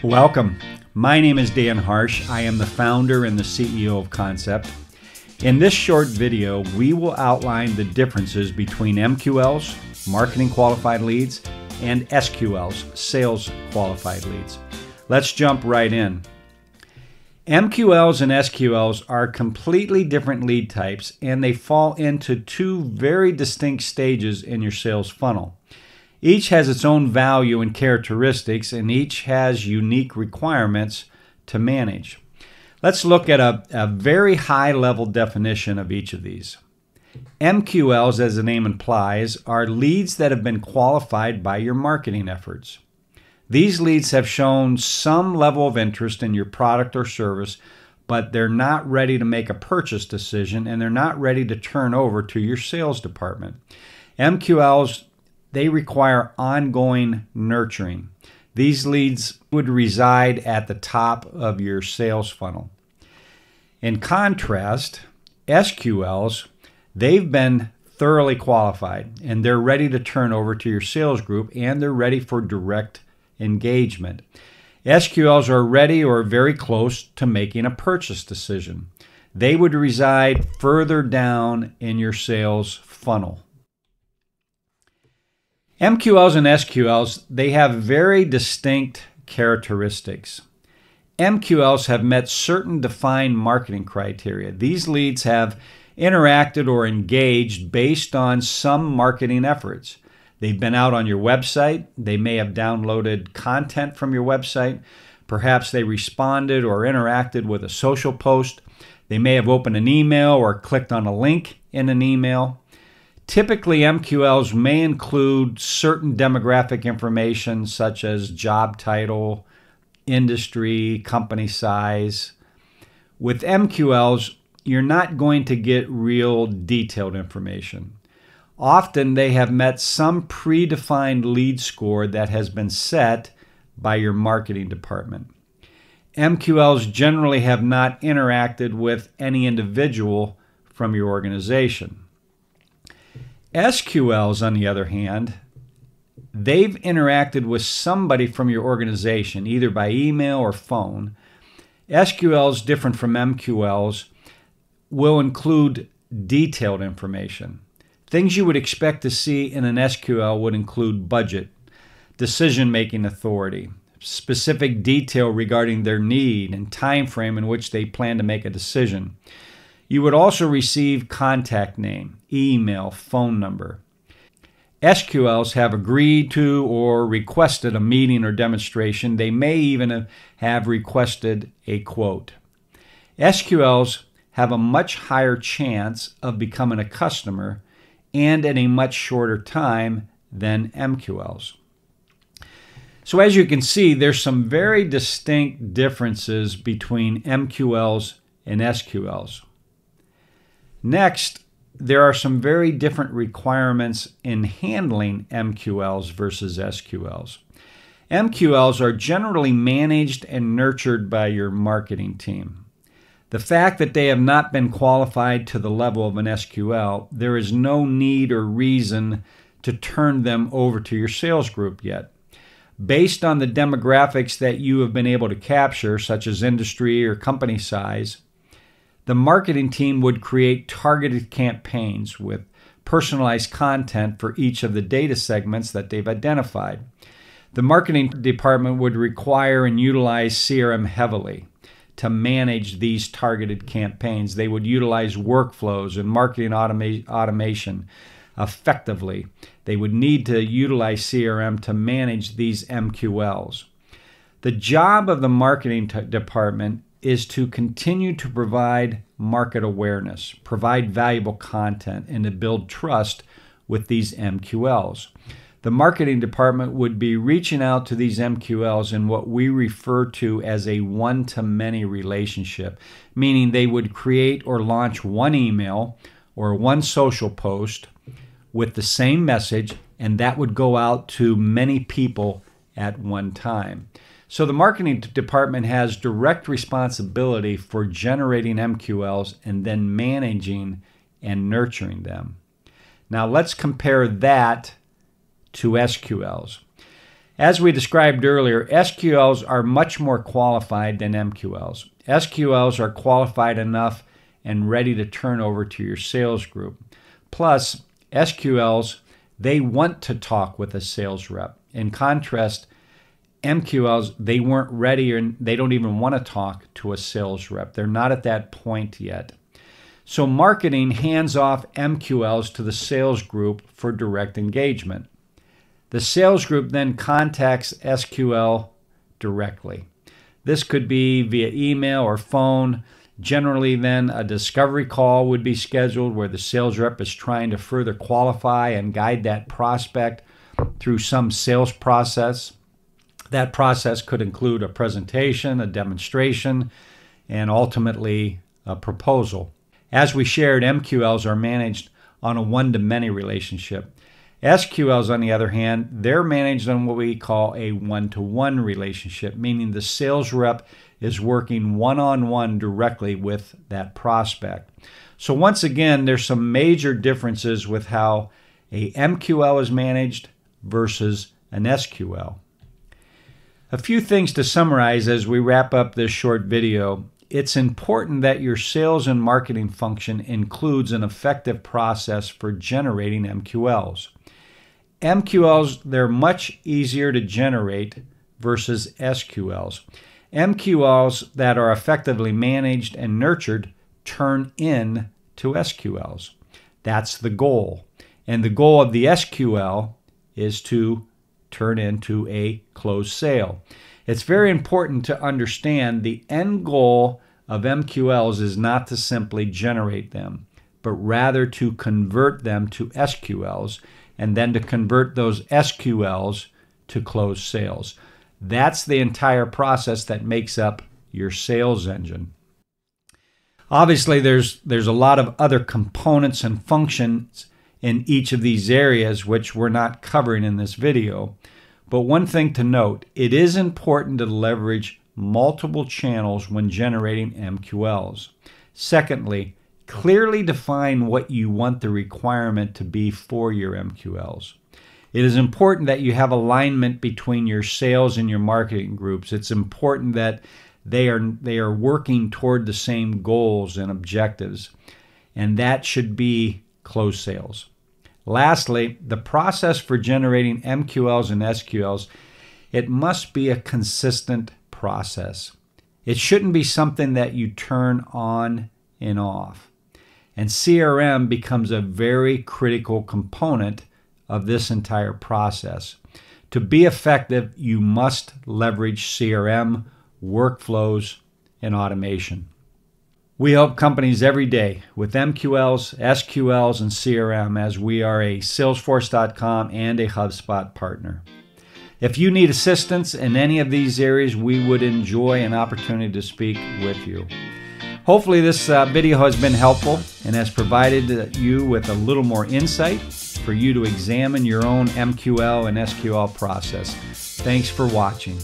Welcome. My name is Dan Harsh. I am the founder and the CEO of Concept. In this short video, we will outline the differences between MQLs, Marketing Qualified Leads, and SQLs, Sales Qualified Leads. Let's jump right in. MQLs and SQLs are completely different lead types, and they fall into two very distinct stages in your sales funnel. Each has its own value and characteristics, and each has unique requirements to manage. Let's look at a very high-level definition of each of these. MQLs, as the name implies, are leads that have been qualified by your marketing efforts. These leads have shown some level of interest in your product or service, but they're not ready to make a purchase decision, and they're not ready to turn over to your sales department. MQLs, they require ongoing nurturing. These leads would reside at the top of your sales funnel. In contrast, SQLs, they've been thoroughly qualified, and they're ready to turn over to your sales group, and they're ready for direct engagement. SQLs are ready or very close to making a purchase decision. They would reside further down in your sales funnel. MQLs and SQLs, they have very distinct characteristics. MQLs have met certain defined marketing criteria. These leads have interacted or engaged based on some marketing efforts. They've been out on your website. They may have downloaded content from your website. Perhaps they responded or interacted with a social post. They may have opened an email or clicked on a link in an email. Typically, MQLs may include certain demographic information such as job title, industry, company size. With MQLs, you're not going to get real detailed information. Often they have met some predefined lead score that has been set by your marketing department. MQLs generally have not interacted with any individual from your organization. SQLs, on the other hand, they've interacted with somebody from your organization, either by email or phone. SQLs, different from MQLs, will include detailed information. Things you would expect to see in an SQL would include budget, decision-making authority, specific detail regarding their need and time frame in which they plan to make a decision. You would also receive contact name, email, phone number. SQLs have agreed to or requested a meeting or demonstration. They may even have requested a quote. SQLs have a much higher chance of becoming a customer and in a much shorter time than MQLs. So as you can see, there's some very distinct differences between MQLs and SQLs. Next, there are some very different requirements in handling MQLs versus SQLs. MQLs are generally managed and nurtured by your marketing team. The fact that they have not been qualified to the level of an SQL, there is no need or reason to turn them over to your sales group yet. Based on the demographics that you have been able to capture, such as industry or company size, the marketing team would create targeted campaigns with personalized content for each of the data segments that they've identified. The marketing department would require and utilize CRM heavily to manage these targeted campaigns. They would utilize workflows and marketing automation effectively. They would need to utilize CRM to manage these MQLs. The job of the marketing department is to continue to provide market awareness, provide valuable content, and to build trust with these MQLs. The marketing department would be reaching out to these MQLs in what we refer to as a one-to-many relationship, meaning they would create or launch one email or one social post with the same message, and that would go out to many people at one time. So the marketing department has direct responsibility for generating MQLs and then managing and nurturing them. Now let's compare that to SQLs. As we described earlier, SQLs are much more qualified than MQLs. SQLs are qualified enough and ready to turn over to your sales group. Plus, SQLs, they want to talk with a sales rep. In contrast, MQLs, they weren't ready and they don't even want to talk to a sales rep. They're not at that point yet. So marketing hands off MQLs to the sales group for direct engagement. The sales group then contacts SQL directly. This could be via email or phone. Generally then a discovery call would be scheduled where the sales rep is trying to further qualify and guide that prospect through some sales process. That process could include a presentation, a demonstration, and ultimately a proposal. As we shared, MQLs are managed on a one-to-many relationship. SQLs, on the other hand, they're managed on what we call a one-to-one relationship, meaning the sales rep is working one-on-one directly with that prospect. So once again, there's some major differences with how a MQL is managed versus an SQL. A few things to summarize as we wrap up this short video. It's important that your sales and marketing function includes an effective process for generating MQLs. MQLs, they're much easier to generate versus SQLs. MQLs that are effectively managed and nurtured turn into SQLs. That's the goal. And the goal of the SQL is to turn into a closed sale. It's very important to understand the end goal of MQLs is not to simply generate them, but rather to convert them to SQLs and then to convert those SQLs to closed sales. That's the entire process that makes up your sales engine. Obviously, there's a lot of other components and functions in each of these areas, which we're not covering in this video. But one thing to note, it is important to leverage multiple channels when generating MQLs. Secondly, clearly define what you want the requirement to be for your MQLs. It is important that you have alignment between your sales and your marketing groups. It's important that they are working toward the same goals and objectives, and that should be closed sales. Lastly, the process for generating MQLs and SQLs, it must be a consistent process. It shouldn't be something that you turn on and off. And CRM becomes a very critical component of this entire process. To be effective, you must leverage CRM, workflows, and automation. We help companies every day with MQLs, SQLs, and CRM as we are a Salesforce.com and a HubSpot partner. If you need assistance in any of these areas, we would enjoy an opportunity to speak with you. Hopefully this video has been helpful and has provided you with a little more insight for you to examine your own MQL and SQL process. Thanks for watching.